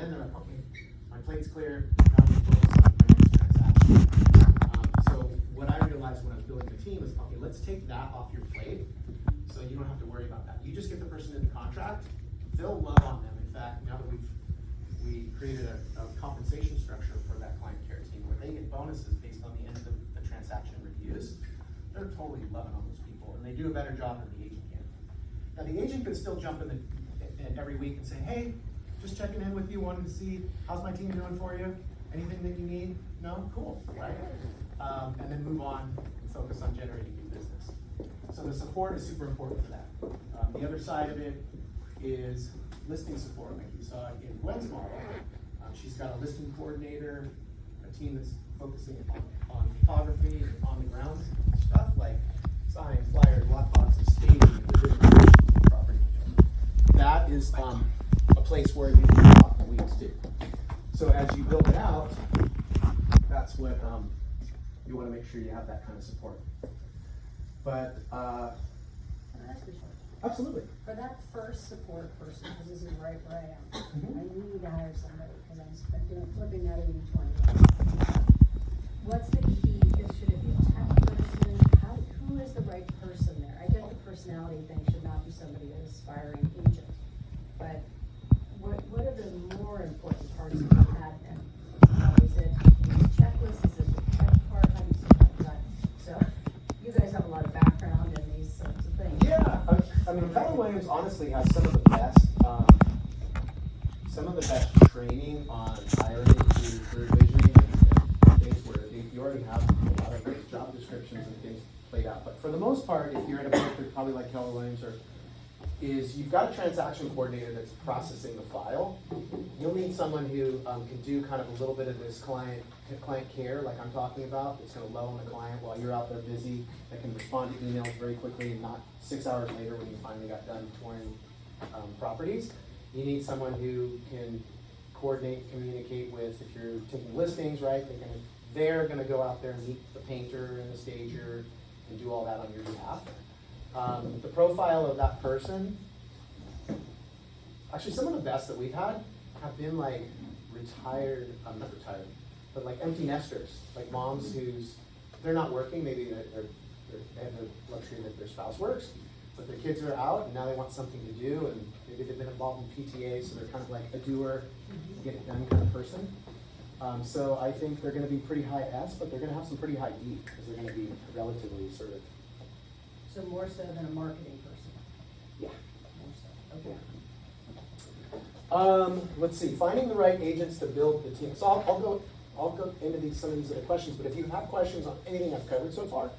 then they're like, okay, my plate's clear, now we focus on my next transaction. So what I realized when I was building the team is, okay, let's take that off your plate so you don't have to worry about that. You just get the person in the contract, they'll love on them. In fact, now that we created a compensation structure for that client care team where they get bonuses based on the end of the transaction reviews, they're totally loving on those people, and they do a better job than the agent can. Now the agent could still jump in every week and say, hey, just checking in with you, wanted to see how's my team doing for you? Anything that you need? No? Cool, right? And then move on and focus on generating new business. So the support is super important for that. The other side of it is listing support, like you saw in Gwen's model. She's got a listing coordinator, a team that's focusing on photography and on the ground stuff like signs, flyers, lot boxes, staging, the property. That is a place where you can talk the leads too. So as you build it out, that's what you want to make sure you have that kind of support. But Can I ask you something? absolutely. For that first support person, because this is right where I am, I need to hire somebody because I'm doing flipping that 80-20. What's the key? Should it be a tech person? Who is the right person there? I get the personality thing should not be somebody an aspiring agent, but what are the more important parts of the admin? Is it checklists? Is it the tech part? How do you see that? So you guys have a lot of background in these sorts of things. Yeah, I mean, Keller Williams honestly has some of the best training on hiring through career visioning and things where you already have a lot of those job descriptions and things played out. But for the most part, if you're at a broker, probably like Keller Williams, is you've got a transaction coordinator that's processing the file. You'll need someone who can do kind of a little bit of this client care, like I'm talking about. It's going to low on the client while you're out there busy. That can respond to emails very quickly and not 6 hours later when you finally got done touring properties. You need someone who can coordinate, communicate with, if you're taking listings, right? They're going to go out there and meet the painter and the stager and do all that on your behalf. The profile of that person, actually some of the best that we've had have been like retired, not retired, but like empty nesters, like moms they're not working, maybe they have the luxury that their spouse works, but their kids are out and now they want something to do, and maybe they've been involved in PTA, so they're kind of like a doer, get it done kind of person. So I think they're going to be pretty high S, but they're going to have some pretty high D, because they're going to be relatively sort of. So more so than a marketing person? Yeah. More so, okay. Let's see, finding the right agents to build the team. So I'll go into some of these other questions, but if you have questions on anything I've covered so far,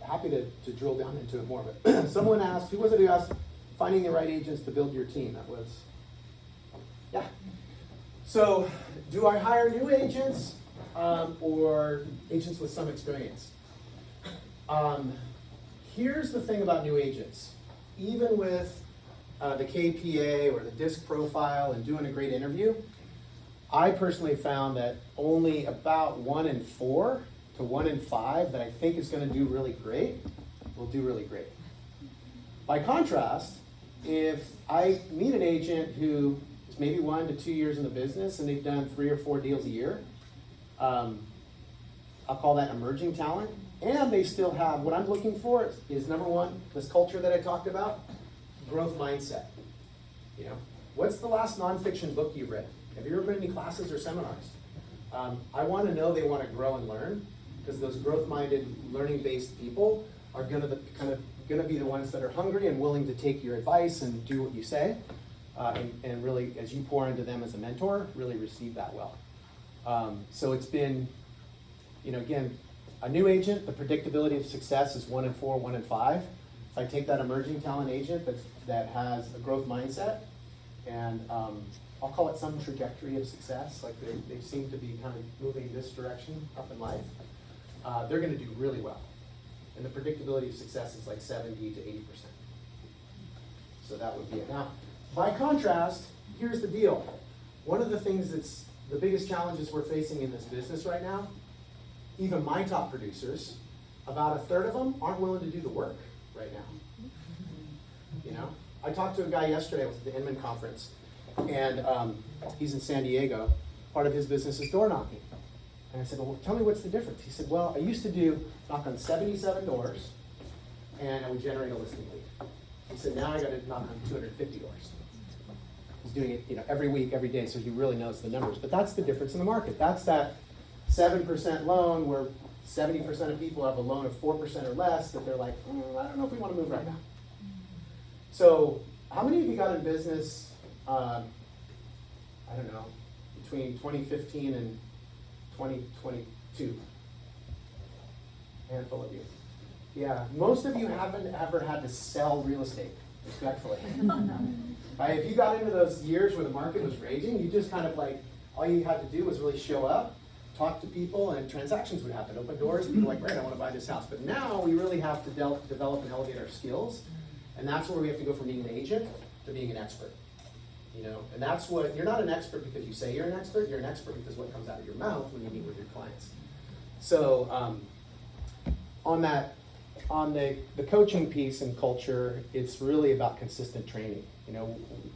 happy to drill down into it more. But someone asked, who was it who asked, finding the right agents to build your team? That was, yeah. So do I hire new agents or agents with some experience? Here's the thing about new agents. Even with the KPA or the DISC profile and doing a great interview, I personally found that only about 1 in 4 to 1 in 5 that I think is going to do really great will do really great. By contrast, if I meet an agent who is maybe 1 to 2 years in the business and they've done 3 or 4 deals a year, I'll call that emerging talent. And they still have, what I'm looking for is number 1, this culture that I talked about, growth mindset. You know, what's the last nonfiction book you've read? Have you ever been to any classes or seminars? I want to know they want to grow and learn, because those growth-minded, learning-based people are going to be the ones that are hungry and willing to take your advice and do what you say, and really, as you pour into them as a mentor, really receive that well. So it's been, again, a new agent, the predictability of success is 1 in 4, 1 in 5. If I take that emerging talent agent that has a growth mindset, and I'll call it some trajectory of success, like they seem to be kind of moving this direction up in life, they're going to do really well. And the predictability of success is like 70 to 80%. So that would be it. Now, by contrast, here's the deal. One of the things that's the biggest challenges we're facing in this business right now, even my top producers, about 1/3 of them aren't willing to do the work right now. I talked to a guy yesterday, I was at the Inman conference, And he's in San Diego. Part of his business is door knocking. And I said, well, tell me what's the difference. He said, well, I used to knock on 77 doors, and I would generate a listing lead. He said, now I got to knock on 250 doors. He's doing it, every week, every day, so he really knows the numbers. But that's the difference in the market. That's that 7% loan where 70% of people have a loan of 4% or less that they're like, I don't know if we want to move right now. So how many of you got in business, I don't know, between 2015 and 2022? Handful of you. Yeah, most of you haven't ever had to sell real estate, respectfully. Right? If you got into those years where the market was raging, you just kind of like, all you had to do was really show up, talk to people, and transactions would happen. Open doors, people were like, great, I want to buy this house. But now we really have to develop and elevate our skills, and that's where we have to go from being an agent to being an expert. And that's what, you're not an expert because you say you're an expert because what comes out of your mouth when you meet with your clients. So on the coaching piece and culture, it's really about consistent training.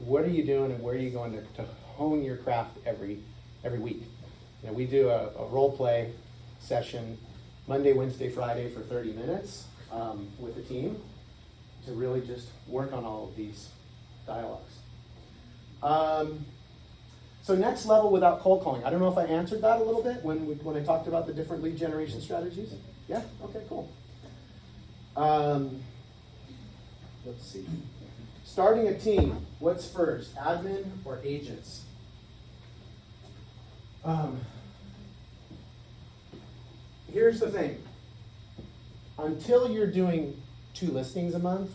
What are you doing and where are you going to hone your craft every week? We do a role play session Monday, Wednesday, Friday for 30 minutes with the team to really just work on all of these dialogues. So next level without cold calling. I don't know if I answered that a little bit when I talked about the different lead generation strategies. Yeah? Okay, cool. Let's see. Starting a team, what's first, admin or agents? Here's the thing. Until you're doing 2 listings a month,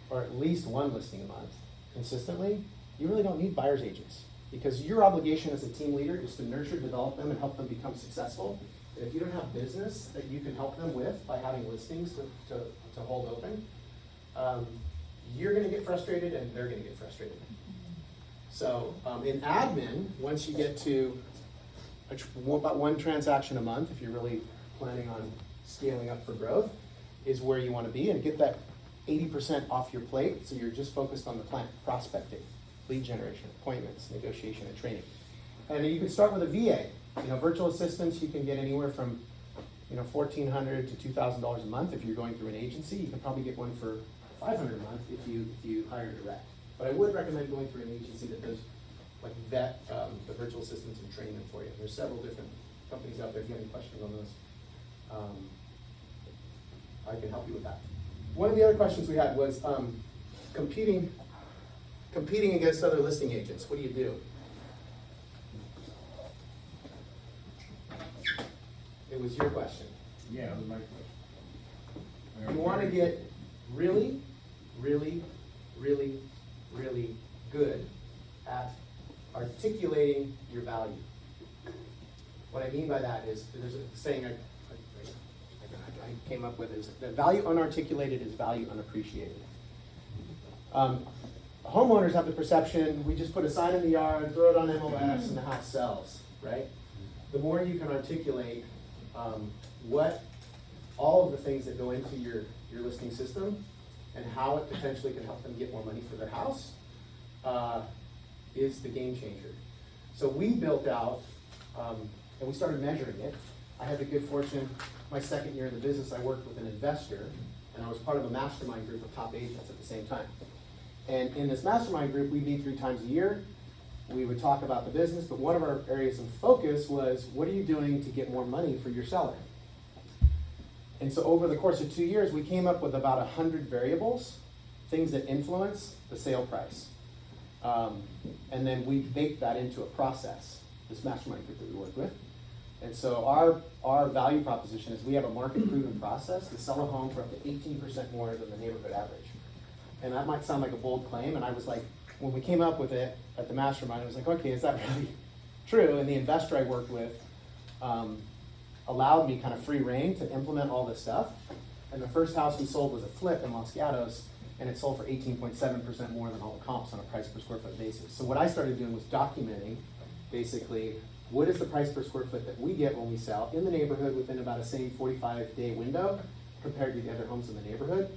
or at least 1 listing a month consistently, you really don't need buyer's agents. Because your obligation as a team leader is to nurture, develop them, and help them become successful. And if you don't have business that you can help them with by having listings to hold open, you're going to get frustrated and they're going to get frustrated. So in admin, once you get to about 1 transaction a month, if you're really planning on scaling up for growth, is where you want to be, and get that 80% off your plate so you're just focused on the client prospecting, lead generation, appointments, negotiation, and training. And you can start with a VA. Virtual assistants you can get anywhere from $1,400 to $2,000 a month. If you're going through an agency, you can probably get one for $500 a month if you hire direct. But I would recommend going through an agency that does vet the virtual assistants and train them for you. There's several different companies out there. If you have any questions on those, I can help you with that. One of the other questions we had was competing against other listing agents. What do you do? It was your question. Yeah, that was my question. You want to get really, really, really, really good at articulating your value. What I mean by that is, there's a saying I came up with, is that value unarticulated is value unappreciated. Homeowners have the perception, we just put a sign in the yard, throw it on MLS, and the house sells, right? The more you can articulate what all of the things that go into your listing system and how it potentially can help them get more money for their house is the game changer. So we built out, and we started measuring it. I had the good fortune, my second year in the business, I worked with an investor, and I was part of a mastermind group of top agents at the same time. And in this mastermind group, we meet 3 times a year. We would talk about the business, but one of our areas of focus was, what are you doing to get more money for your seller? And so over the course of 2 years, we came up with about 100 variables, things that influence the sale price. And then we baked that into a process, this mastermind group that we work with. And so our value proposition is we have a market-proven process to sell a home for up to 18% more than the neighborhood average. And that might sound like a bold claim, and I was like, when we came up with it at the mastermind, I was like, okay, is that really true? And the investor I worked with allowed me kind of free reign to implement all this stuff. And the first house we sold was a flip in Los Gatos, and it sold for 18.7% more than all the comps on a price per square foot basis. So what I started doing was documenting, basically, what is the price per square foot that we get when we sell in the neighborhood within about a same 45-day window compared to the other homes in the neighborhood.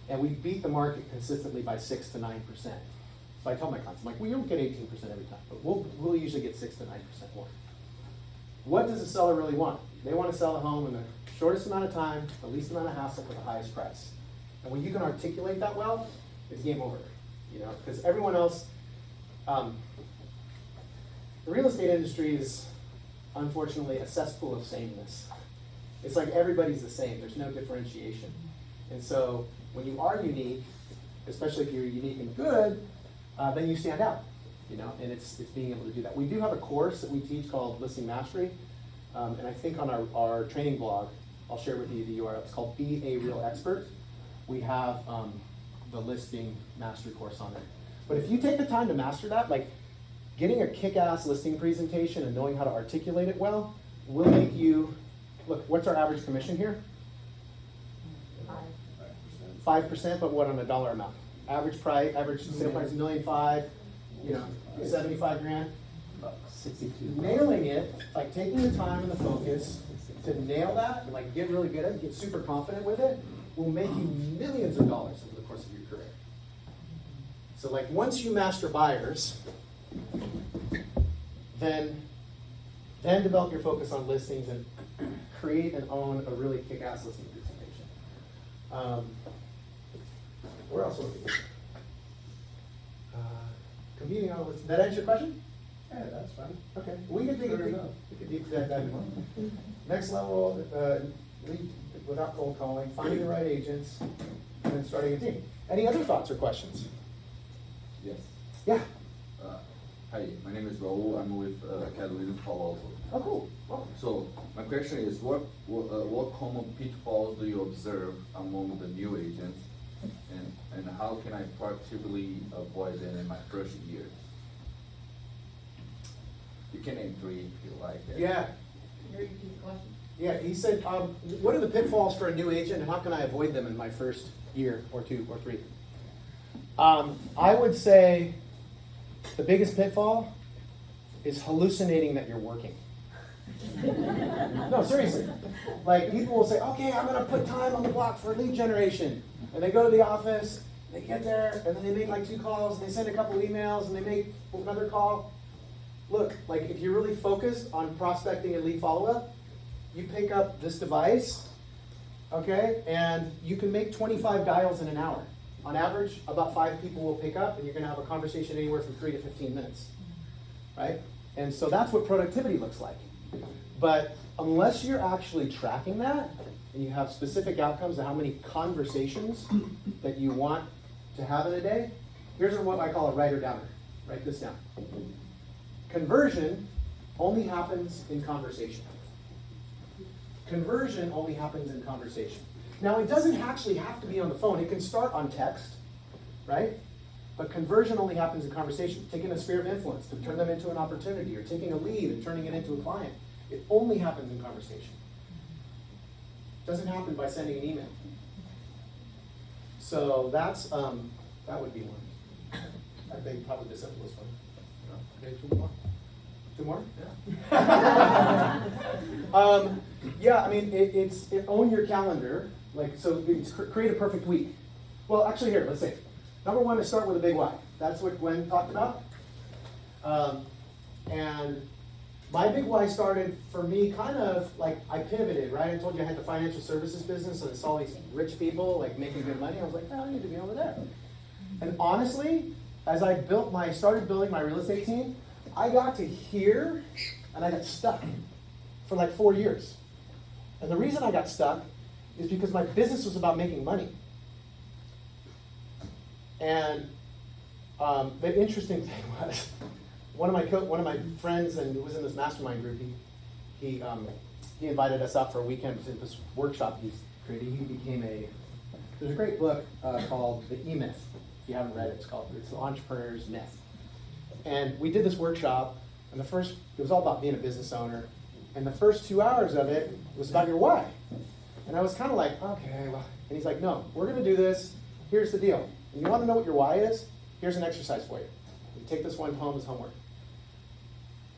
And we beat the market consistently by 6 to 9%. So I tell my clients, I'm like, well, you don't get 18% every time, but we'll usually get 6 to 9% more. What does a seller really want? They want to sell a home in the shortest amount of time, the least amount of hassle for the highest price. And when you can articulate that well, it's game over, you know, because everyone else, the real estate industry is unfortunately a cesspool of sameness. It's like everybody's the same, there's no differentiation. And so when you are unique, especially if you're unique and good, then you stand out, you know, and it's being able to do that. We do have a course that we teach called Listing Mastery, and I think on our training blog, I'll share with you the URL, it's called Be a Real Expert. We have the Listing Mastery course on there. But if you take the time to master that, like getting a kick-ass listing presentation and knowing how to articulate it well, will make you, look, what's our average commission here? 5%, but what on a dollar amount? Average price, average sale price, $1.5 million, you know, 75 grand. 62. Nailing it, like taking the time and the focus to nail that, and like get really good at it, get super confident with it, will make you millions of dollars over the course of your career. So like once you master buyers, then develop your focus on listings and create and own a really kick-ass listing presentation. Where else would we? Competing on listings. Did that answer your question? Yeah, that's fine. Okay, we can take Fair it. enough. We could do that. Next level, lead without cold calling, finding the right agents, and then starting a team. Any other thoughts or questions? Yes. Yeah. Hi, my name is Raul. I'm with Keller Williams Palo Alto. Oh, cool. Well, So my question is, what common pitfalls do you observe among the new agents, and how can I proactively avoid them in my first year? You can name 3 if you like. yeah. Yeah, he said, what are the pitfalls for a new agent and how can I avoid them in my first year or 2 or 3? I would say the biggest pitfall is hallucinating that you're working. No, seriously. Like people will say, okay, I'm gonna put time on the block for lead generation. And they go to the office, they get there, and then they make like 2 calls, and they send a couple emails, and they make another call. Look, like if you're really focused on prospecting and lead follow-up, you pick up this device, okay, and you can make 25 dials in an hour. On average, about 5 people will pick up, and you're gonna have a conversation anywhere from 3 to 15 minutes, right? And so that's what productivity looks like. But unless you're actually tracking that, and you have specific outcomes of how many conversations that you want to have in a day, here's what I call a writer-downer. Write this down. Conversion only happens in conversation. Conversion only happens in conversation. Now, it doesn't actually have to be on the phone. It can start on text, right? But conversion only happens in conversation. Taking a sphere of influence to turn them into an opportunity, or taking a lead and turning it into a client. It only happens in conversation. It doesn't happen by sending an email. So that's, that would be one. I think probably the simplest one. Okay, 2 more? 2 more? Yeah. Yeah, I mean, it's own your calendar. Like, so it's create a perfect week. Well, actually here, let's see. Number 1 is start with a big why. That's what Gwen talked about. And my big why started for me kind of like, I pivoted, right? I told you I had the financial services business and I saw these rich people like making good money. I was like, oh, I need to be over there. And honestly, as I started building my real estate team, I got to here and I got stuck for like 4 years. And the reason I got stuck is because my business was about making money. And the interesting thing was, one of my friends, and who was in this mastermind group, he invited us out for a weekend to this workshop he's created. He became there's a great book called The E-Myth. If you haven't read it, it's The Entrepreneur's Myth. And we did this workshop, and it was all about being a business owner. And the first 2 hours of it was about your why. And I was kind of like, okay, well, and he's like, no, we're gonna do this. Here's the deal. And you wanna know what your why is? Here's an exercise for you. You take this one home as homework.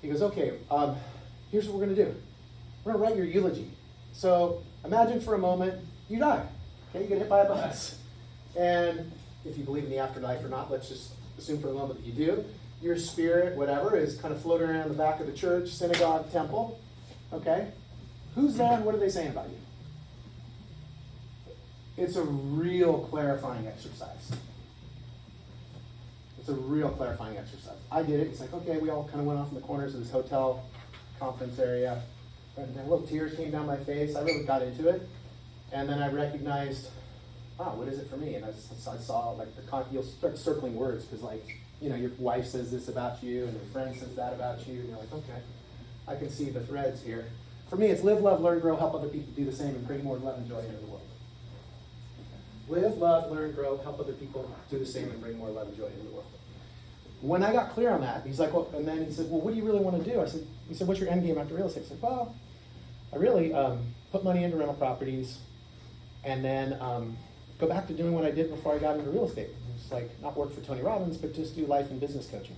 He goes, okay, here's what we're gonna do. We're gonna write your eulogy. So imagine for a moment, you die. Okay, you get hit by a bus. And if you believe in the afterlife or not, let's just assume for the moment that you do, your spirit, whatever, is kind of floating around the back of the church, synagogue, temple, okay? Who's there and what are they saying about you? It's a real clarifying exercise. It's a real clarifying exercise. I did it. It's like, okay, we all kind of went off in the corners of this hotel conference area. And then little tears came down my face. I really got into it. And then I recognized, wow, what is it for me? And I saw like you'll start circling words because like, you know, your wife says this about you and your friend says that about you. And you're like, okay, I can see the threads here. For me, it's live, love, learn, grow, help other people do the same and bring more love and joy into the world. Live, love, learn, grow, help other people do the same and bring more love and joy into the world. When I got clear on that, he's like, well, and then he said, well, what do you really want to do? He said, what's your end game after real estate? I said, well, I really put money into rental properties and then go back to doing what I did before I got into real estate. It's like not work for Tony Robbins, but just do life and business coaching.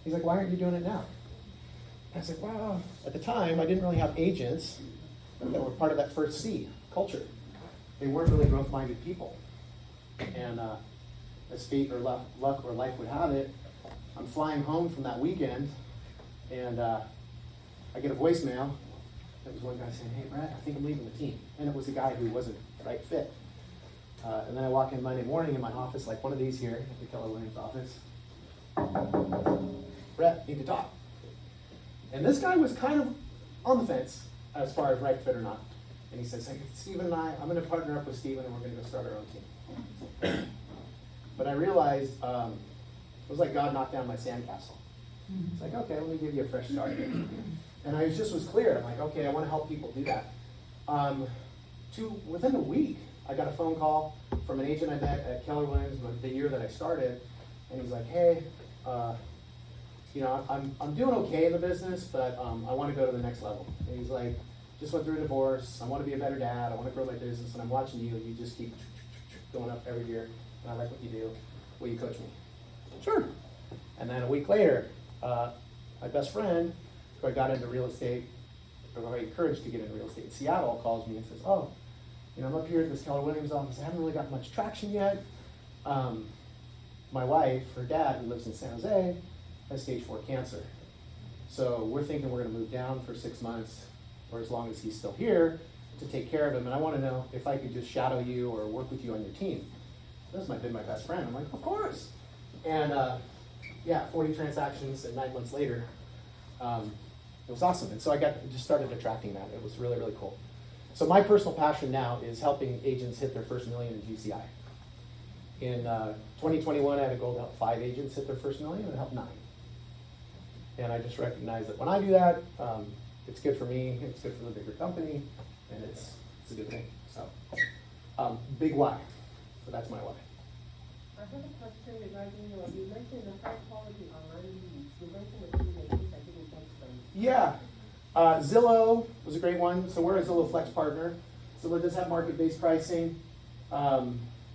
He's like, why aren't you doing it now? And I said, well, at the time, I didn't really have agents that were part of that first C, culture. They weren't really growth-minded people. And as fate or luck or life would have it, I'm flying home from that weekend, and I get a voicemail. It was one guy saying, hey, Brad, I think I'm leaving the team. And it was a guy who wasn't the right fit. And then I walk in Monday morning in my office, like one of these here, at the Keller Williams office. Brett, need to talk. And this guy was kind of on the fence as far as right fit or not. And he says, hey, Stephen and I'm going to partner up with Stephen and we're going to go start our own team. But I realized it was like God knocked down my sandcastle. It's like, okay, let me give you a fresh start. And I just was clear. I'm like, okay, I want to help people do that. Within a week, I got a phone call from an agent I met at Keller Williams the year that I started. And he's like, hey, you know, I'm doing okay in the business, but I want to go to the next level. And he's like, just went through a divorce. I want to be a better dad. I want to grow my business. And I'm watching you, and you just keep going up every year. And I like what you do. Will you coach me? Sure. And then a week later, my best friend, who I got into real estate, or who I encouraged to get into real estate in Seattle, calls me and says, oh, you know, I'm up here at this Keller Williams office. I haven't really got much traction yet. My wife, her dad, who lives in San Jose, has stage 4 cancer. So we're thinking we're going to move down for 6 months, or as long as he's still here, to take care of him. And I want to know if I could just shadow you or work with you on your team. This might have been my best friend. I'm like, of course. And yeah, 40 transactions, and 9 months later, it was awesome. And so I just started attracting that. It was really, really cool. So my personal passion now is helping agents hit their first million in GCI. In 2021, I had a goal to help 5 agents hit their first million, and I helped 9. And I just recognize that when I do that, it's good for me, it's good for the bigger company, and it's a good thing. So, big why. So that's my why. I have a question regarding you mentioned the high quality online leads. You mentioned the 3 ladies, I didn't catch them. Yeah. Zillow was a great one. So we're a Zillow Flex partner. Zillow does have market-based pricing.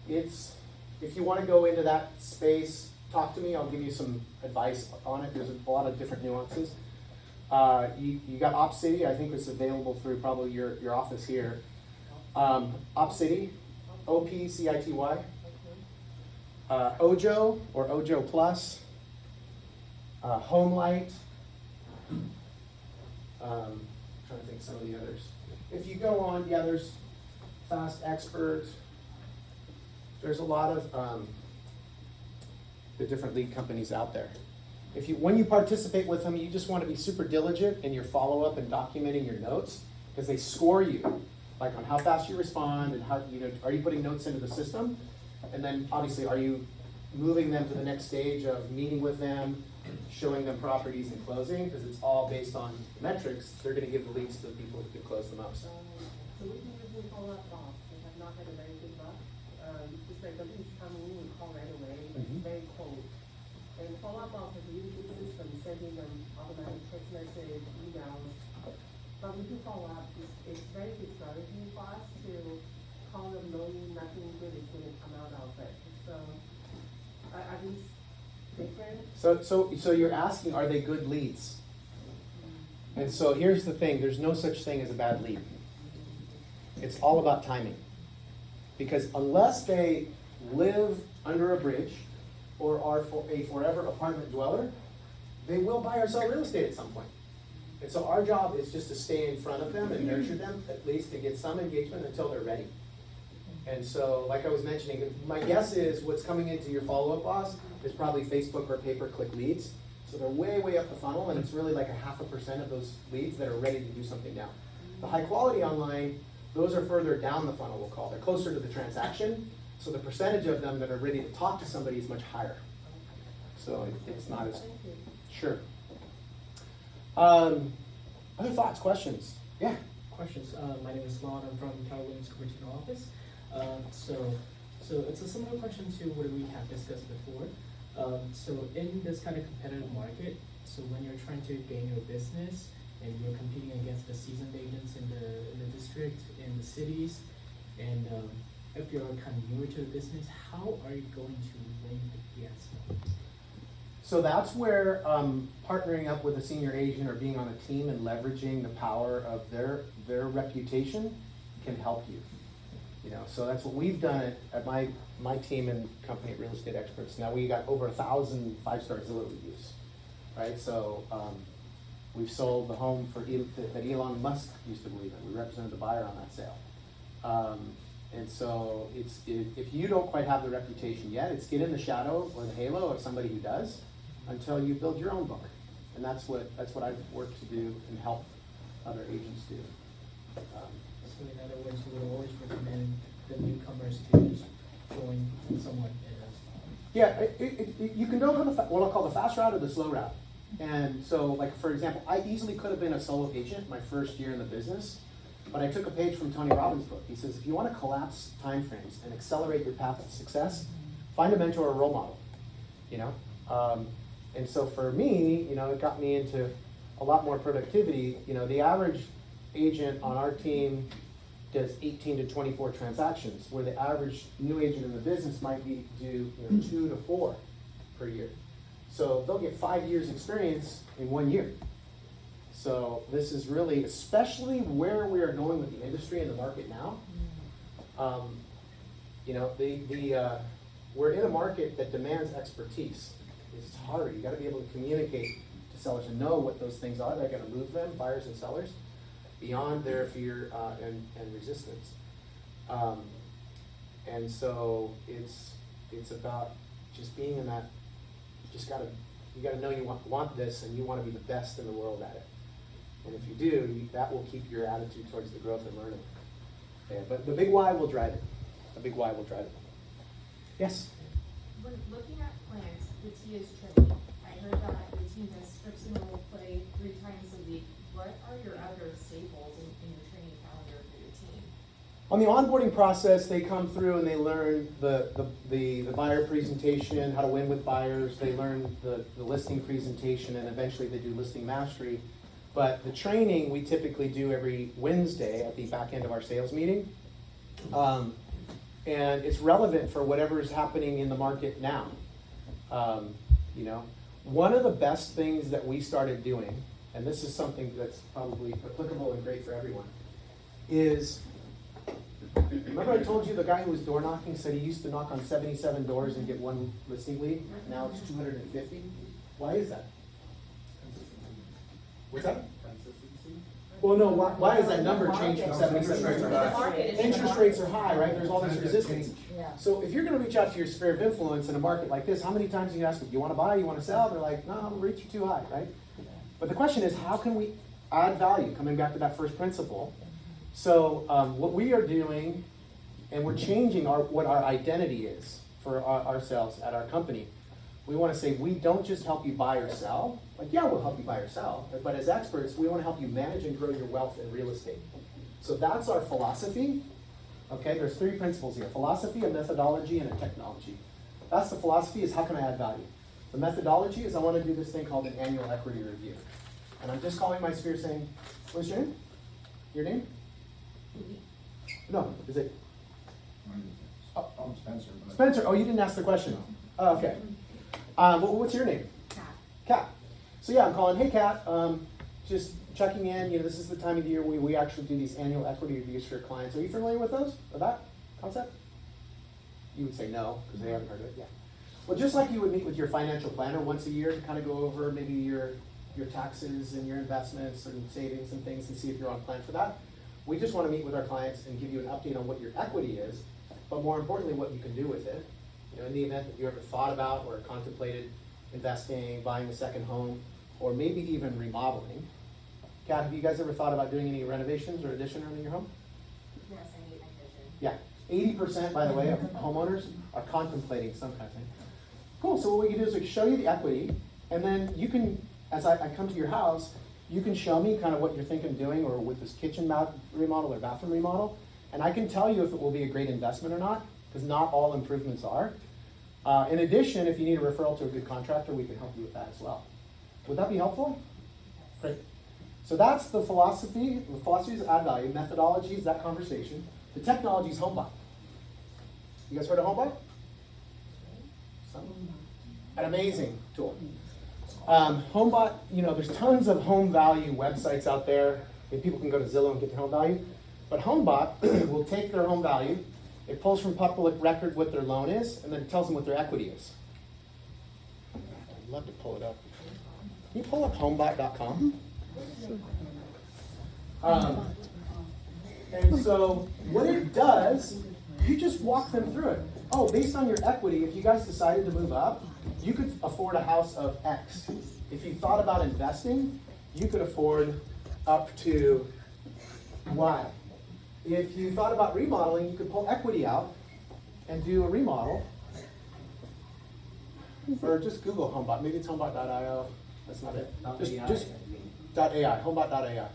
If you want to go into that space, talk to me. I'll give you some advice on it. There's a lot of different nuances. You got OpCity. I think it's available through probably your office here. OpCity, OPCITY. Ojo or Ojo Plus. Homelight. Trying to think of some of the others. If you go on, yeah, there's Fast Expert. There's a lot of the different lead companies out there. When you participate with them, you just want to be super diligent in your follow-up and documenting your notes, because they score you, like on how fast you respond and how, are you putting notes into the system? And then obviously, are you moving them to the next stage of meeting with them, showing them properties and closing? Because it's all based on metrics. They're going to give the leads to the people who can close the most. So we can usually follow up calls. We have not had a very good luck. Just like the leads come in, we call right away. It's very cold. And follow up calls is a really good system, sending them automatic text message, emails. But we do follow up. It's very discouraging for us to call them knowing nothing good is going to come out of it. So are these different? So you're asking, are they good leads? And so here's the thing, there's no such thing as a bad lead. It's all about timing. Because unless they live under a bridge, or are for a forever apartment dweller, they will buy or sell real estate at some point. And so our job is just to stay in front of them and nurture them, at least to get some engagement until they're ready. And so, like I was mentioning, my guess is what's coming into your follow-up boss is probably Facebook or pay-per-click leads. So they're way, way up the funnel, and it's really like 0.5% of those leads that are ready to do something now. The high quality online, those are further down the funnel, we'll call. They're closer to the transaction, so the percentage of them that are ready to talk to somebody is much higher. So it's not as, Thank you. sure. Other thoughts, questions? Yeah. Questions. My name is Lon. I'm from Keller Williams Cupertino office. So it's a similar question to what we have discussed before. So in this kind of competitive market, so when you're trying to gain your business and you're competing against the seasoned agents in the district, in the cities, and if you're kind of newer to the business, how are you going to win against them? So that's where partnering up with a senior agent or being on a team and leveraging the power of their reputation can help you. You know, so that's what we've done at my team and company at Real Estate Experts. Now we got over 1,000 five-star Zillow reviews, right? So we've sold the home that Elon Musk used to believe in. We represented the buyer on that sale. And so if you don't quite have the reputation yet, it's get in the shadow or the halo of somebody who does until you build your own book. And that's what I've worked to do and help other agents do. So in other words, you would always recommend the newcomers to just join someone else. Yeah, you can go what I'll call the fast route or the slow route. And so, like, for example, I easily could have been a solo agent my first year in the business, but I took a page from Tony Robbins' book. He says, if you want to collapse timeframes and accelerate your path to success, find a mentor or role model, you know? And so for me, you know, it got me into a lot more productivity. You know, the average agent on our team does 18 to 24 transactions, where the average new agent in the business might do 2 to 4 per year. So they'll get 5 years experience in 1 year. So this is really, especially where we are going with the industry and the market now. You know, we're in a market that demands expertise. It's hard. You got to be able to communicate to sellers and know what those things are. They're going to move them, buyers and sellers, beyond their fear and resistance. And so it's about just being in that. You got to know you want this, and you want to be the best in the world at it. And if you do, that will keep your attitude towards the growth and learning. Yeah, but the big why will drive it. The big why will drive it. Yes? When looking at plans, the T is tricky. I heard that your team does scripts and role play 3 times a week. What are your other staples in your training calendar for your team? On the onboarding process, they come through and they learn the buyer presentation, how to win with buyers. They learn the listing presentation, and eventually they do listing mastery. But the training we typically do every Wednesday at the back end of our sales meeting. And it's relevant for whatever is happening in the market now. You know, one of the best things that we started doing, and this is something that's probably applicable and great for everyone, is, remember I told you the guy who was door knocking said he used to knock on 77 doors and get 1 listing lead? Now it's 250. Why is that? What's that? Well, no, why has that number changed from 77 to interest rates are high, right? There's all this resistance. Yeah. So if you're gonna reach out to your sphere of influence in a market like this, how many times do you ask them, you wanna buy, you wanna sell? They're like, no, the rates are too high, right? But the question is, how can we add value? Coming back to that first principle. So what we are doing, and we're changing what our identity is for ourselves at our company. We want to say, we don't just help you buy or sell. Like, yeah, we'll help you buy or sell. But as experts, we want to help you manage and grow your wealth in real estate. So that's our philosophy. Okay, there's 3 principles here. Philosophy, a methodology, and a technology. That's the philosophy, is how can I add value? The methodology is I want to do this thing called an annual equity review. And I'm just calling my sphere saying, what's your name? Your name? No, is it? I'm Spencer. but- Spencer, oh, you didn't ask the question. Oh, okay. What's your name? Kat. Kat. So yeah, I'm calling, hey Kat, just checking in, you know, this is the time of the year we actually do these annual equity reviews for clients. Are you familiar with those, with that concept? You would say no, because they haven't heard of it, yeah. Well, just like you would meet with your financial planner once a year to kind of go over maybe your taxes and your investments and savings and things and see if you're on plan for that. We just want to meet with our clients and give you an update on what your equity is, but more importantly, what you can do with it. You know, in the event that you ever thought about or contemplated investing, buying a second home, or maybe even remodeling. Kat, have you guys ever thought about doing any renovations or addition on your home? Yes, I need my Yeah, vision. 80%, by the way, of homeowners are contemplating some kind of thing. Cool, so what we can do is we can show you the equity, and then you can, as I come to your house, you can show me kind of what you're thinking of doing, or with this kitchen remodel or bathroom remodel, and I can tell you if it will be a great investment or not, because not all improvements are. In addition, if you need a referral to a good contractor, we can help you with that as well. Would that be helpful? Great. So that's the philosophy. The philosophy is add value. Methodology is that conversation. The technology is HomeBot. You guys heard of HomeBot? An amazing tool. HomeBot, you know, there's tons of home value websites out there. And people can go to Zillow and get their home value. But HomeBot will take their home value, it pulls from public record what their loan is, and then it tells them what their equity is. I'd love to pull it up. Can you pull up homebot.com? And so what it does, you just walk them through it. Oh, based on your equity, if you guys decided to move up, you could afford a house of X. If you thought about investing, you could afford up to Y. If you thought about remodeling, you could pull equity out and do a remodel. Or just Google HomeBot. Maybe it's homebot.io. That's not it. Just .ai, homebot.ai.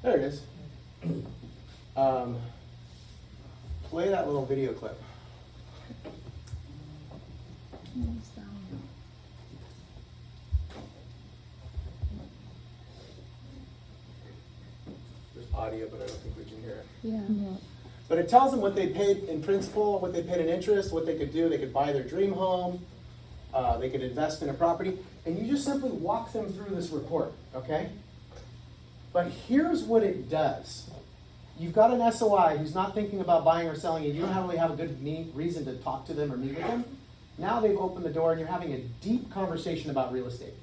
There it is. Play that little video clip. There's audio, but I don't think we can hear it. Yeah. But it tells them what they paid in principal, what they paid in interest, what they could do. They could buy their dream home. They could invest in a property. And you just simply walk them through this report, okay? But here's what it does. You've got an SOI who's not thinking about buying or selling it. You don't really have a good reason to talk to them or meet with them. Now they've opened the door and you're having a deep conversation about real estate.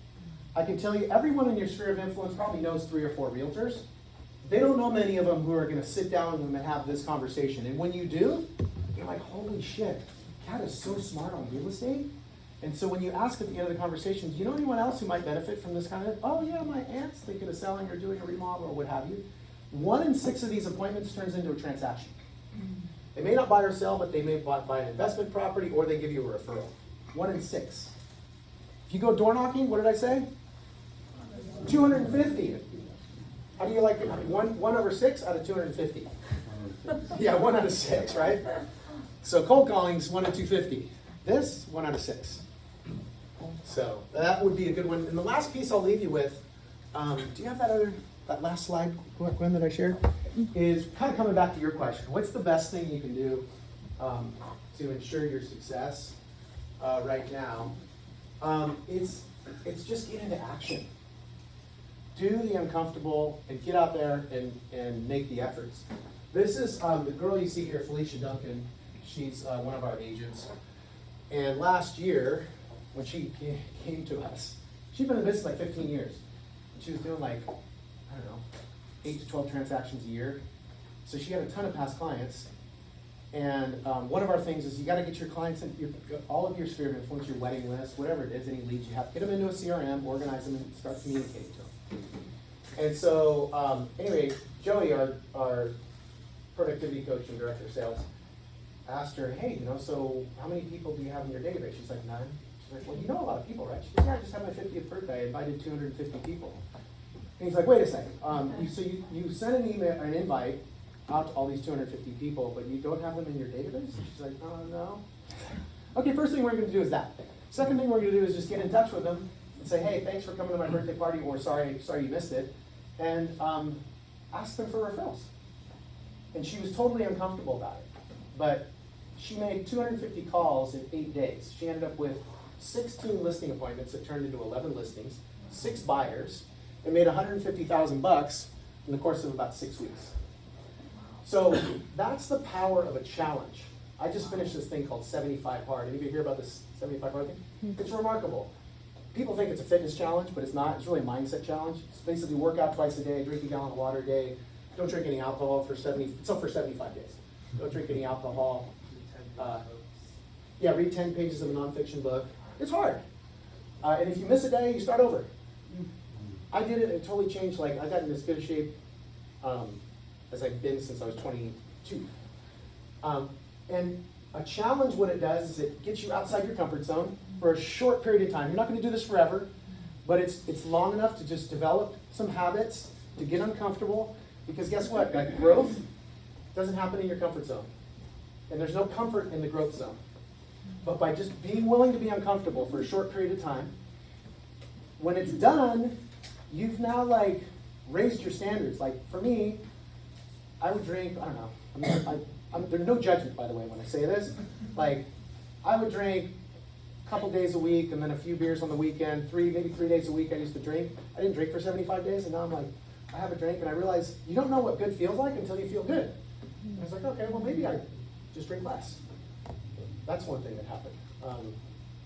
I can tell you, everyone in your sphere of influence probably knows 3 or 4 realtors. They don't know many of them who are going to sit down with them and have this conversation. And when you do, you're like, holy shit, Kat is so smart on real estate. And so when you ask at the end of the conversation, do you know anyone else who might benefit from this kind of, oh yeah, my aunt's thinking of selling or doing a remodel or what have you. 1 in 6 of these appointments turns into a transaction. They may not buy or sell, but they may buy an investment property or they give you a referral. 1 in 6. If you go door knocking, what did I say? 250. How do you like it? 1 over 6 out of 250? Yeah, 1 out of 6, right? So cold calling's 1 in 250. This, 1 out of 6. So that would be a good one. And the last piece I'll leave you with, do you have that last slide, Gwen, that I shared? Is kind of coming back to your question. What's the best thing you can do to ensure your success right now? It's just get into action. Do the uncomfortable and get out there and make the efforts. This is the girl you see here, Felicia Duncan. She's one of our agents. And last year, when she came to us, she'd been in business like 15 years. And she was doing like, I don't know, 8 to 12 transactions a year. So she had a ton of past clients. And one of our things is you got to get your clients in all of your sphere of influence, your wedding list, whatever it is, any leads you have, get them into a CRM, organize them, and start communicating to them. And so, anyway, Joey, our productivity coach and director of sales, asked her, hey, so how many people do you have in your database? She's like, 9. She's like, well, you know a lot of people, right? She goes, yeah, I just had my 50th birthday. I invited 250 people. And he's like, wait a second. So you sent an email, an invite out to all these 250 people, but you don't have them in your database? She's like, no. Okay, first thing we're going to do is that. Second thing we're going to do is just get in touch with them and say, hey, thanks for coming to my birthday party, or sorry you missed it, and ask them for referrals. And she was totally uncomfortable about it. But she made 250 calls in 8 days. She ended up with 16 listing appointments that turned into 11 listings, 6 buyers, and made $150,000 in the course of about 6 weeks. So that's the power of a challenge. I just finished this thing called 75 Hard. Anybody hear about this 75 Hard thing? It's remarkable. People think it's a fitness challenge, but it's not. It's really a mindset challenge. It's basically work out twice a day, drink a gallon of water a day, don't drink any alcohol for 75 days. Don't drink any alcohol. Yeah, read 10 pages of a nonfiction book. It's hard. And if you miss a day, you start over. I did it, it totally changed. Like, I got in as good a shape as I've been since I was 22. And a challenge, what it does is it gets you outside your comfort zone for a short period of time. You're not going to do this forever, but it's long enough to just develop some habits, to get uncomfortable, because guess what? Like, growth doesn't happen in your comfort zone. And there's no comfort in the growth zone. But by just being willing to be uncomfortable for a short period of time, when it's done, you've now like raised your standards. Like for me, I would drink, I don't know, there's no judgment, by the way, when I say this. Like, I would drink a couple days a week and then a few beers on the weekend, maybe 3 days a week I used to drink. I didn't drink for 75 days, and now I'm like, I have a drink, and I realize you don't know what good feels like until you feel good. And I was like, okay, well, maybe I just drink less. That's one thing that happened.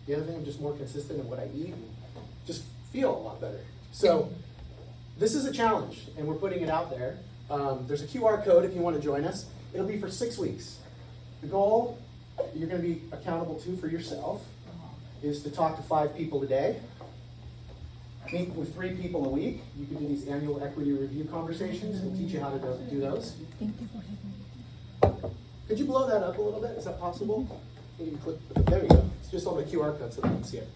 The other thing, I'm just more consistent in what I eat and just feel a lot better. So this is a challenge, and we're putting it out there. There's a QR code if you want to join us. It'll be for 6 weeks. The goal you're going to be accountable to for yourself is to talk to 5 people a day, meet with 3 people a week. You can do these annual equity review conversations. We'll teach you how to do those. Could you blow that up a little bit? Is that possible? Maybe there you go. It's just on the QR code so they can see it.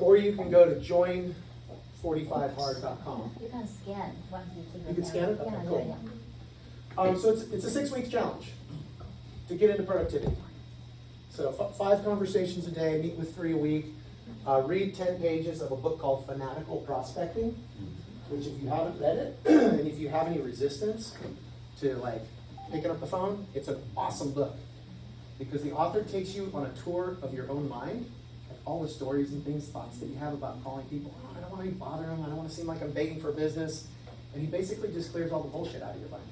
Or you can go to join45hard.com. You can scan once you click. You can scan it? Okay, Yeah, cool. yeah. So it's a 6 week challenge to get into productivity. So 5 conversations a day, meet with 3 a week, read 10 pages of a book called Fanatical Prospecting, which if you haven't read it, and if you have any resistance to like picking up the phone, it's an awesome book. Because the author takes you on a tour of your own mind, like all the stories and things, thoughts that you have about calling people. Oh, I don't want to be bothering them, I don't want to seem like I'm begging for business. And he basically just clears all the bullshit out of your mind.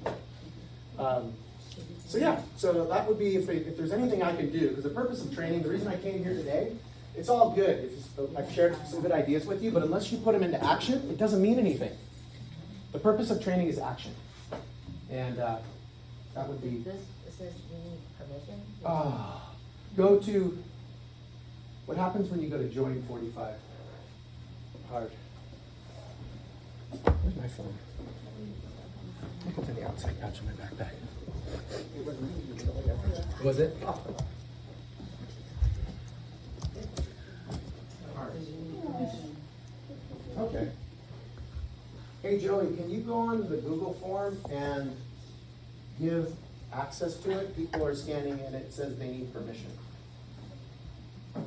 So yeah, so that would be if there's anything I can do, because the purpose of training, the reason I came here today, it's all good. I've shared some good ideas with you, but unless you put them into action, it doesn't mean anything. The purpose of training is action. And that would be... This says you need permission. Go to... What happens when you go to Join 45 Hard? Where's my phone? Look at the outside pouch in my backpack. Was it? Oh. Okay. Hey Joey, can you go on the Google form and give access to it? People are scanning and it says they need permission. Okay.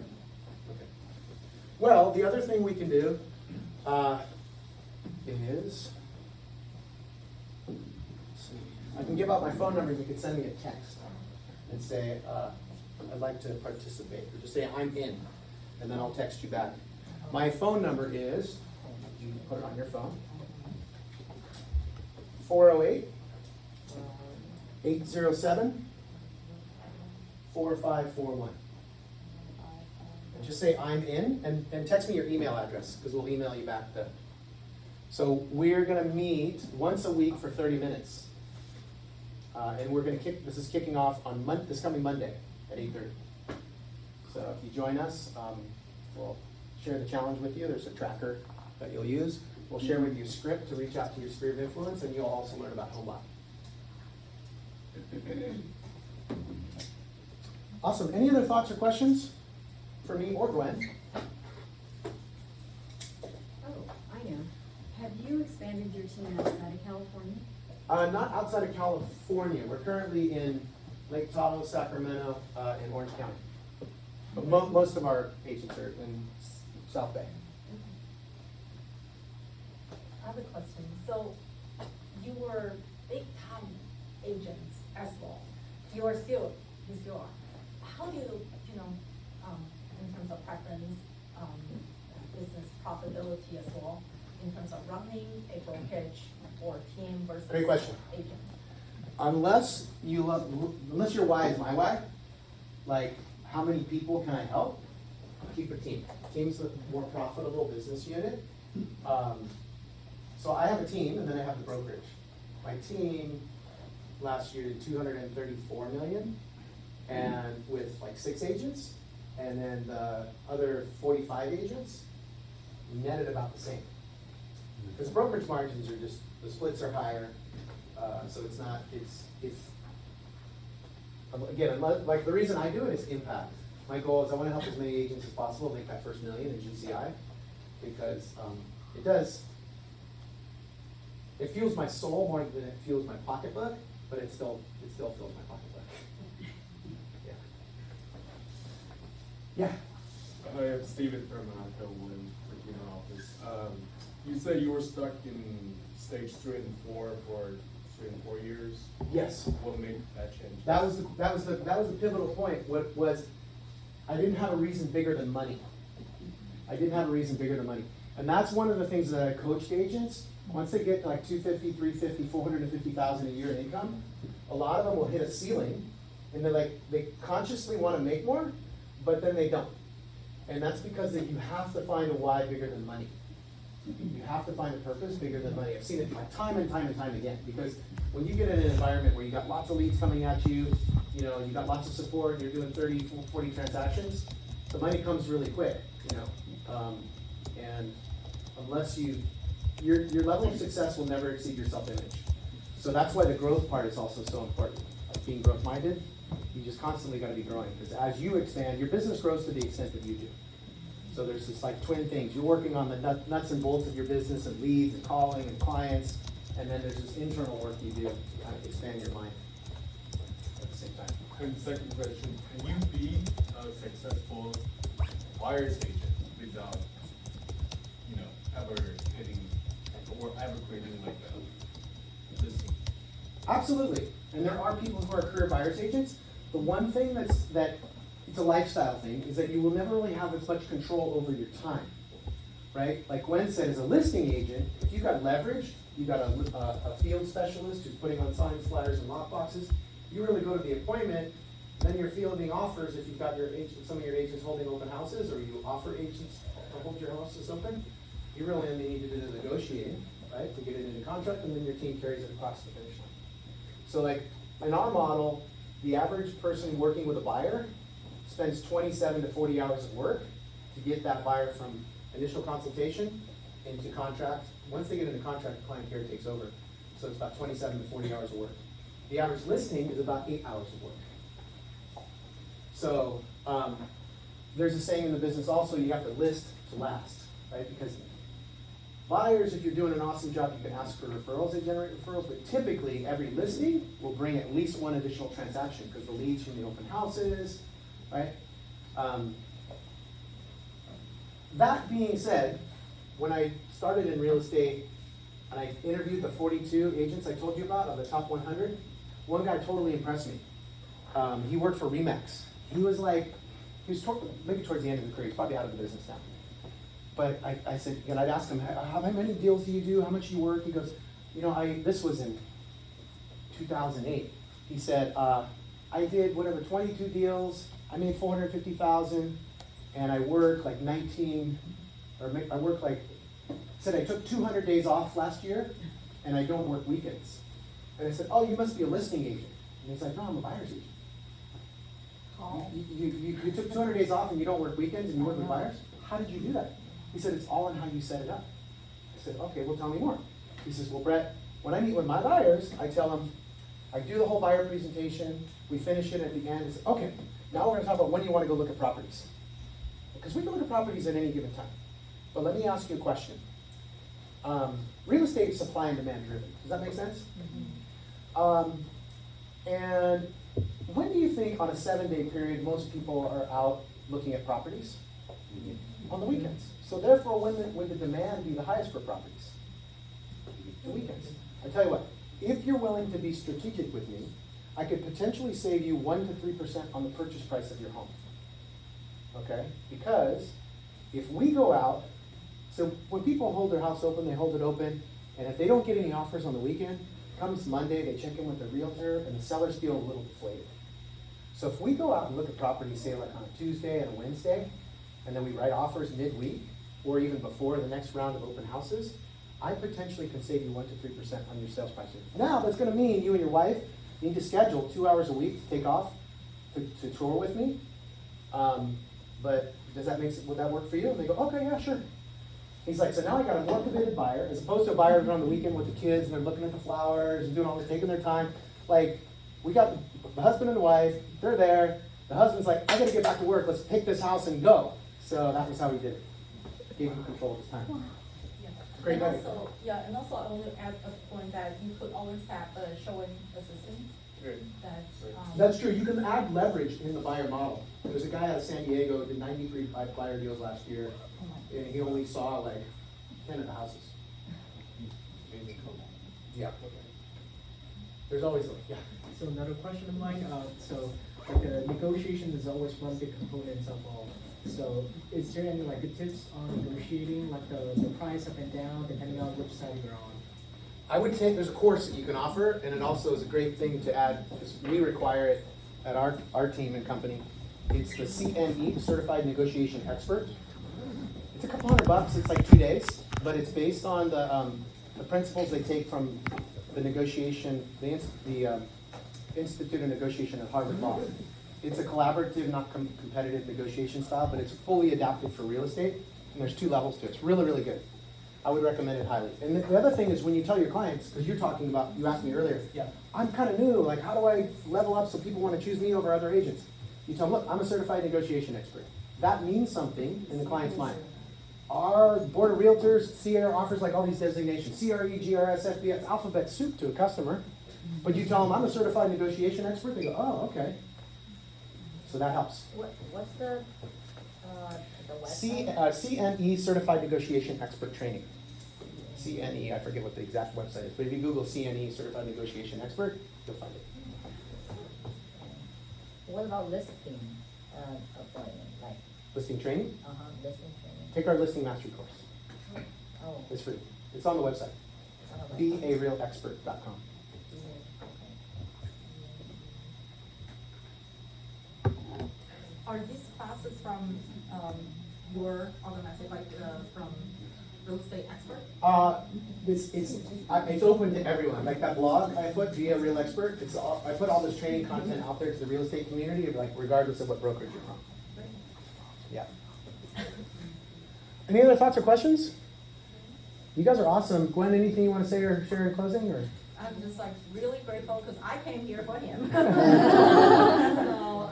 Well, the other thing we can do is, I can give out my phone number and you can send me a text and say, I'd like to participate, or just say I'm in, and then I'll text you back. My phone number is, you can put it on your phone, 408-807-4541. And just say I'm in, and text me your email address, because we'll email you back the. So we're gonna meet once a week for 30 minutes. And we're gonna this is kicking off on this coming Monday at 8:30. So if you join us, we'll share the challenge with you. There's a tracker that you'll use. We'll share with you a script to reach out to your sphere of influence, and you'll also learn about HomeBot. Awesome. Any other thoughts or questions for me or Gwen? Oh, I know. Have you expanded your team outside of California? Not outside of California. We're currently in Lake Tahoe, Sacramento, and Orange County. But most of our agents are in South Bay. I have a question. So you were big time agents as well. You still are. How do you, in terms of preference, business profitability as well, in terms of running a brokerage or team versus Great question. agent? unless unless your why is my why, like how many people can I help? Keep a team. Team's the more profitable business unit. So I have a team, and then I have the brokerage. My team last year did 234 million, and with like 6 agents, and then the other 45 agents netted about the same. Because brokerage margins are just, the splits are higher, so it's not, it's again, like the reason I do it is impact. My goal is I want to help as many agents as possible make that first million in GCI, because it fuels my soul more than it fuels my pocketbook, but it still fills my pocketbook. Yeah. Hi, I'm Steven from Cleveland office. You said you were stuck in stage 3 and 4 for 3 and 4 years. Yes. What made that change? That was the pivotal point. What was, I didn't have a reason bigger than money. I didn't have a reason bigger than money. And that's one of the things that I coached agents. Once they get to like 250, 350, 450,000 a year in income, a lot of them will hit a ceiling, and they consciously want to make more, but then they don't. And that's because you have to find a why bigger than money. You have to find a purpose bigger than money. I've seen it time and time and time again, because when you get in an environment where you got lots of leads coming at you, you got lots of support, you're doing 30, 40 transactions, the money comes really quick, and unless your level of success will never exceed your self-image. So that's why the growth part is also so important. Like being growth-minded, you just constantly got to be growing, because as you expand, your business grows to the extent that you do. So there's this like twin things. You're working on the nuts and bolts of your business and leads and calling and clients, and then there's this internal work you do to kind of expand your mind at the same time. And second question, can you be a successful buyer's agent without, ever getting or ever creating like a listing? Absolutely. And there are people who are career buyer's agents. The one thing that it's a lifestyle thing is that you will never really have as much control over your time, right? Like Gwen said, as a listing agent, if you got leverage, you got a field specialist who's putting on signs, flyers, and lock boxes, you really go to the appointment, then you're fielding offers if you've got some of your agents holding open houses, or you offer agents to hold your house or something. You really only need to do the negotiating, right, to get it into contract, and then your team carries it across the finish line. So like in our model, the average person working with a buyer spends 27 to 40 hours of work to get that buyer from initial consultation into contract. Once they get into contract, the client care takes over. So it's about 27 to 40 hours of work. The average listing is about 8 hours of work. So there's a saying in the business also, you have to list to last, right? Because buyers, if you're doing an awesome job, you can ask for referrals, they generate referrals, but typically every listing will bring at least one additional transaction because the leads from the open houses, right? That being said, when I started in real estate and I interviewed the 42 agents I told you about of the top 100, one guy totally impressed me. He worked for Remax. He was maybe towards the end of the career, he's probably out of the business now. But I said, and I'd ask him, how many deals do you do? How much do you work? He goes, this was in 2008. He said, I did 22 deals. I made 450,000, and I work like 19, said I took 200 days off last year, and I don't work weekends. And I said, oh, you must be a listing agent. And he's like, no, I'm a buyer's agent. You took 200 days off and you don't work weekends and you work with buyers? How did you do that? He said, it's all in how you set it up. I said, okay, well, tell me more. He says, well, Brett, when I meet with my buyers, I tell them, I do the whole buyer presentation, we finish it at the end, and say, okay, now we're gonna talk about when you wanna go look at properties. Because we can look at properties at any given time. But let me ask you a question. Real estate is supply and demand driven. Does that make sense? Mm-hmm. And when do you think on a 7-day period most people are out looking at properties? On the weekends. So therefore, when would the demand be the highest for properties? The weekends. I tell you what, if you're willing to be strategic with me, I could potentially save you 1 to 3% on the purchase price of your home. Okay? Because if we go out, so when people hold their house open, they hold it open, and if they don't get any offers on the weekend, Comes Monday, they check in with the realtor, and the sellers feel a little deflated. So if we go out and look at properties, say like on a Tuesday and a Wednesday, and then we write offers midweek, or even before the next round of open houses, I potentially can save you 1 to 3% on your sales price. Now, that's gonna mean you and your wife need to schedule 2 hours a week to take off to tour with me. But would that work for you? And they go, okay, yeah, sure. He's like, so now I got a more committed buyer, as opposed to a buyer on the weekend with the kids, and they're looking at the flowers and doing all this, taking their time. Like, we got the husband and the wife, they're there. The husband's like, I gotta get back to work, let's pick this house and go. So that was how we did it. Gave him control of his time. Yeah. Great And idea. also, yeah, and also I want to add a point that you could always have a showing assistant that, That's true, you can add leverage in the buyer model. There's a guy out of San Diego who did 93 buyer deals last year, and he only saw like 10 of the houses. Yeah. There's always, yeah. So another question of mine, so like the negotiation is always one big component of all. So is there any like tips on negotiating, like the price up and down, depending on which side you're on? I would say there's a course that you can offer, and it also is a great thing to add, because we require it at our team and company. It's the CNE, Certified Negotiation Expert. It's a couple $100, it's like 2 days, but it's based on the principles they take from the negotiation, the Institute of Negotiation at Harvard Law. It's a collaborative, not competitive negotiation style, but it's fully adapted for real estate, and there's 2 levels to it. It's really, really good. I would recommend it highly. And the other thing is when you tell your clients, because you're talking about, you asked me earlier, Yeah. I'm kind of new, like how do I level up so people want to choose me over other agents? You tell them, look, I'm a certified negotiation expert. That means something in the client's mind. Our board of realtors, Sierra offers like all these designations, CRE, GRS, FBS, alphabet soup to a customer. But you tell them, I'm a certified negotiation expert, they go, oh, okay. So that helps. What's the website? CNE, Certified Negotiation Expert Training. CNE, I forget what the exact website is, but if you Google CNE, Certified Negotiation Expert, you'll find it. What about listing appointment, like, Listing training, listing training? take our listing mastery course. Oh, It's free. It's on the website, I don't know. bearealexpert.com. are these classes from, your organization, like, from real estate expert? It's open to everyone. Like that blog I put, Be a Real Expert, I put all this training content out there to the real estate community, like regardless of what brokerage you're from. Yeah. Any other thoughts or questions? You guys are awesome. Gwen, anything you want to say or share in closing, or? I'm just like really grateful because I came here for him. So,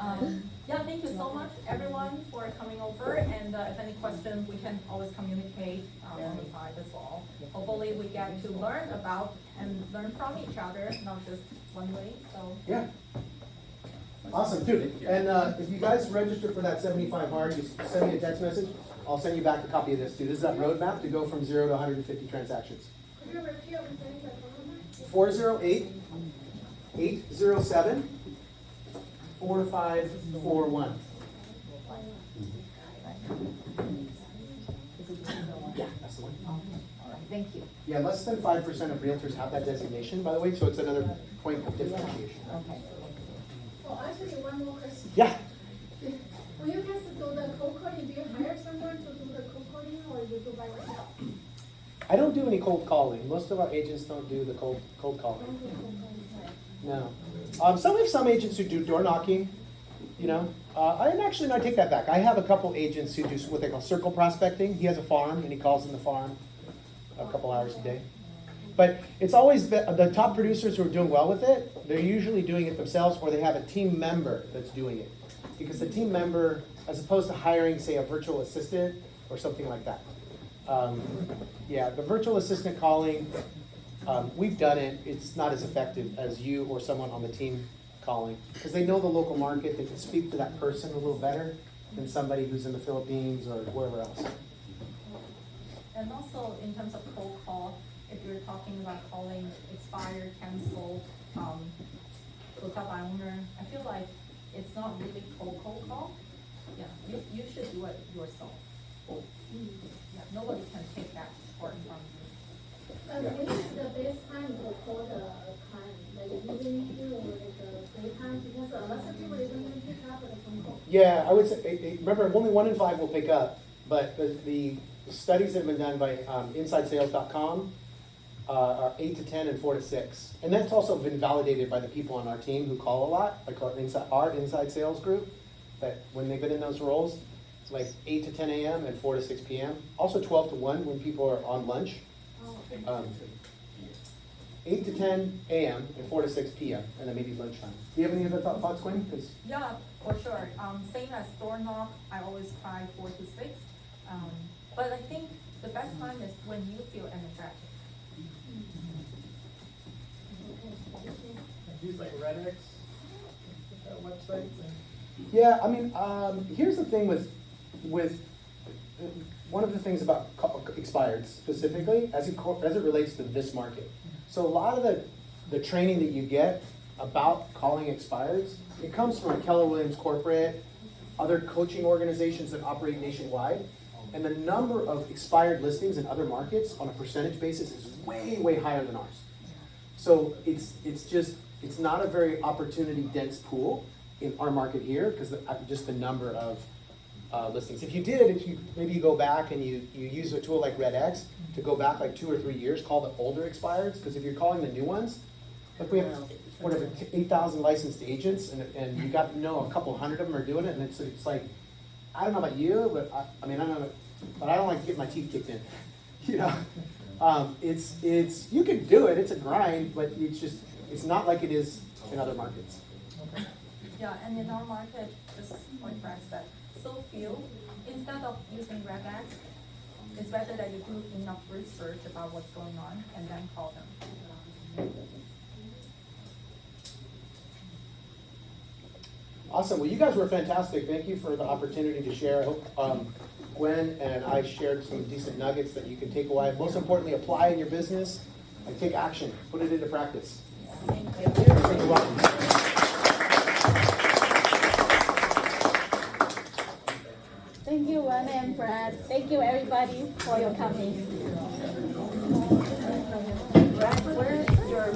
yeah, thank you so much, everyone, for coming over. And if any questions, we can always communicate on the side as well. Hopefully, we get to learn about and learn from each other, not just one way. So, Yeah. Awesome, dude. And if you guys register for that 75 hard, just send me a text message. I'll send you back a copy of this too. This is that roadmap to go from 0 to 150 transactions. 408-807-4541. Yeah, that's the one. All right, thank you. Yeah, less than 5% of realtors have that designation, by the way, so it's another point of differentiation. Okay. Oh, actually, one more question. Yeah. When you guys do the cold calling, do you hire someone to do the cold calling or you do by yourself? I don't do any cold calling. Most of our agents don't do the cold calling. No. Some agents who do door knocking, you know. I take that back. I have a couple agents who do what they call circle prospecting. He has a farm and he calls in the farm a couple hours a day. But it's always the top producers who are doing well with it, they're usually doing it themselves or they have a team member that's doing it. Because the team member, as opposed to hiring, say, a virtual assistant or something like that. Yeah, the virtual assistant calling, we've done it. It's not as effective as you or someone on the team calling. Because they know the local market. They can speak to that person a little better than somebody who's in the Philippines or wherever else. and also in terms of cold call, if you're talking about calling expired, canceled, hotel by owner, I feel like it's not really cold call. Yeah, you should do it yourself. Yeah, nobody can take that part from you. When is the best time to call the client, like evening or like daytime, because lots of people, they don't even pick up the phone call. Yeah, I would say, remember, only 1 in 5 will pick up, but the studies that have been done by InsideSales.com are 8 to 10 and 4 to 6. And that's also been validated by the people on our team who call a lot, like our inside sales group, that when they've been in those roles, it's like 8 to 10 a.m. and 4 to 6 p.m. Also 12 to 1 when people are on lunch. 8 to 10 a.m. and 4 to 6 p.m. and then maybe lunchtime. Do you have any other thoughts, Gwen? 'Cause Yeah, for sure. Same as door knock, I always try 4 to 6. But I think the best time is when you feel energetic. Use like Redx websites and. Yeah, I mean, here's the thing with one of the things about expired specifically as it relates to this market. So a lot of the training that you get about calling expireds, it comes from Keller Williams Corporate, other coaching organizations that operate nationwide, and the number of expired listings in other markets on a percentage basis is way, way higher than ours. So it's not a very opportunity dense pool in our market here because just the number of listings. If you maybe you go back and you use a tool like RedX to go back like 2 or 3 years, call the older expireds, because if you're calling the new ones, like we have whatever 8,000 licensed agents, and you got to know a couple hundred of them are doing it, and it's like, I don't know about you, but I mean I don't know, but I don't like to get my teeth kicked in, you know. It's you can do it, it's a grind, but it's not like it is in other markets. Yeah, and in our market, just like Brad said, so few. Instead of using RedX, it's better that you do enough research about what's going on and then call them. Awesome. Well, you guys were fantastic. Thank you for the opportunity to share. I hope Gwen and I shared some decent nuggets that you can take away. Most importantly, apply in your business and take action. Put it into practice. Thank you. You're welcome. Thank you, Wen and Brad. Thank you, everybody, for your coming. Brad, where's your